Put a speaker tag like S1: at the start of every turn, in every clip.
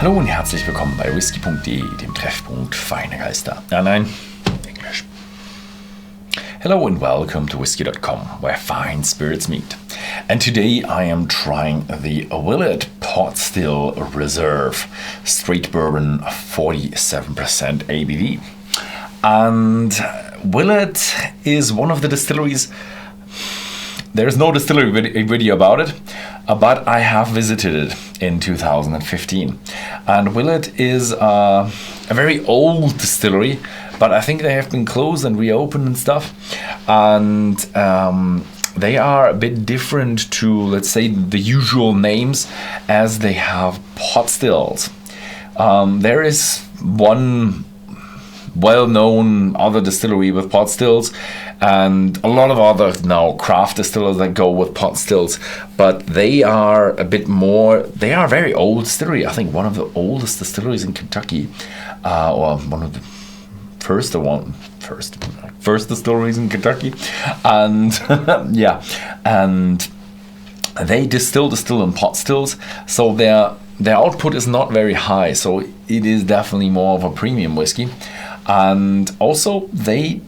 S1: Hallo und herzlich willkommen bei Whisky.de, dem Treffpunkt feiner Geister. Nein, Englisch. Hello and welcome to Whisky.com, where fine spirits meet. And today I am trying the Willett Pot Still Reserve Straight Bourbon 47% ABV. And Willett is one of the distilleries. There's no distillery video about it, but I have visited it in 2015. And Willett is a very old distillery, but I think they have been closed and reopened and stuff. And they are a bit different to, let's say, the usual names, as they have pot stills. There is one well-known other distillery with pot stills, and a lot of other now craft distillers that go with pot stills, but they are a bit more. They are a very old distillery. I think one of the oldest distilleries in Kentucky, or one of the first distilleries in Kentucky, and yeah, and they distill in pot stills, so their output is not very high. So it is definitely more of a premium whiskey. And also, they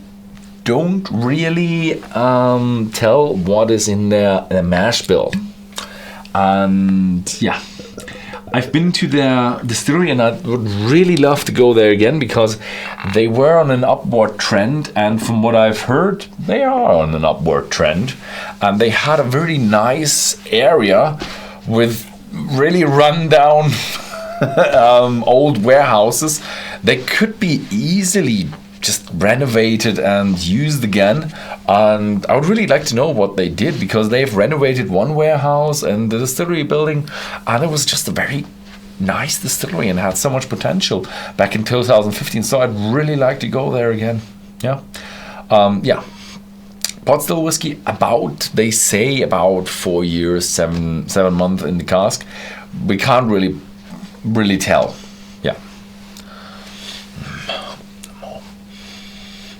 S1: don't really tell what is in their mash bill. And yeah, I've been to their distillery and I would really love to go there again, because they were on an upward trend. And from what I've heard, they are on an upward trend. And they had a very nice area with really rundown old warehouses. They could be easily just renovated and used again, and I would really like to know what they did, because they've renovated one warehouse and the distillery building, and it was just a very nice distillery and had so much potential back in 2015. So I'd really like to go there again. Yeah. Pot still whiskey, they say about 4 years, seven months in the cask. We can't really tell. Yeah.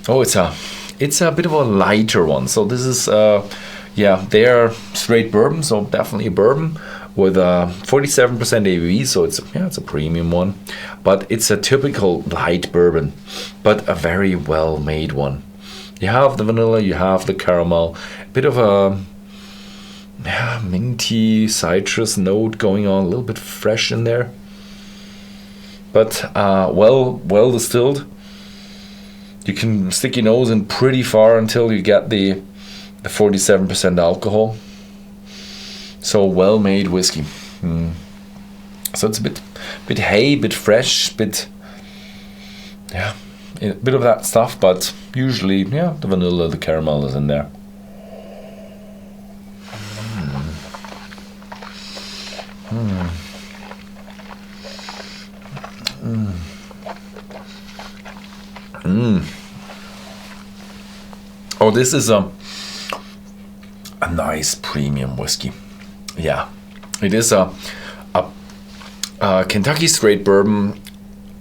S1: Oh, it's a bit of a lighter one. So this is they're straight bourbon, so definitely a bourbon with a 47% ABV. So it's a premium one, but it's a typical light bourbon, but a very well made one. You have the vanilla, you have the caramel, a bit of a minty citrus note going on, a little bit fresh in there, but well distilled. You can stick your nose in pretty far until you get the 47% alcohol. So well made whiskey. So it's a bit hay, bit fresh, a bit of that stuff, but usually the vanilla, the caramel is in there. Oh, this is a nice premium whiskey. Yeah, it is a Kentucky straight bourbon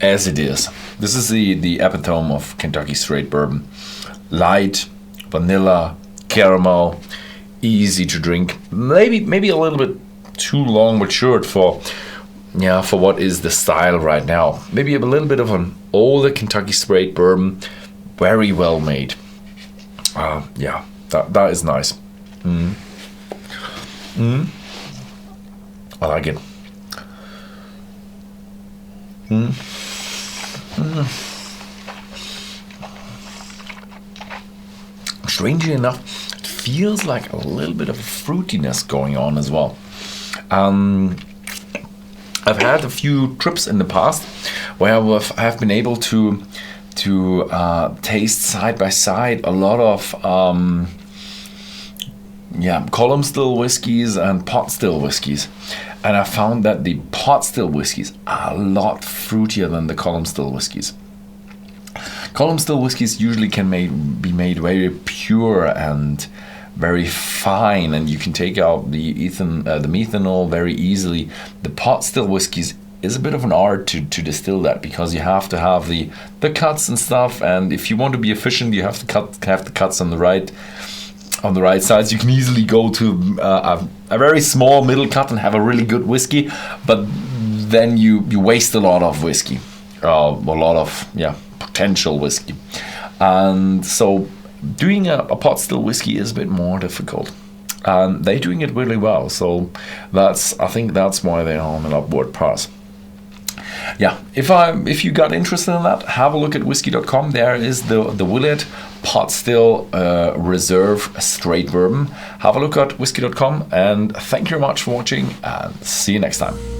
S1: as it is. This is the epitome of Kentucky straight bourbon. Light, vanilla, caramel, easy to drink. Maybe a little bit too long matured for what is the style right now. Maybe a little bit of an older Kentucky straight bourbon, very well made. That is nice. I like it. Strangely enough, it feels like a little bit of a fruitiness going on as well. I've had a few trips in the past where I've been able to taste side by side a lot of column still whiskeys and pot still whiskeys, and I found that the pot still whiskeys are a lot fruitier than the column still whiskeys. Column still whiskeys usually can be made very pure and very fine, and you can take out the methanol very easily. The pot still whiskeys is a bit of an art to distill that, because you have to have the cuts and stuff, and if you want to be efficient, you have to have the cuts on the right sides. You can easily go to a very small middle cut and have a really good whiskey, but then you waste a lot of whiskey, a lot of potential whiskey, and so doing a pot still whiskey is a bit more difficult. And they're doing it really well, so I think that's why they're on an upward path. Yeah, if you got interested in that, have a look at Whisky.com. There is the Willett Pot Still Reserve Straight Bourbon. Have a look at Whisky.com, and thank you very much for watching, and see you next time.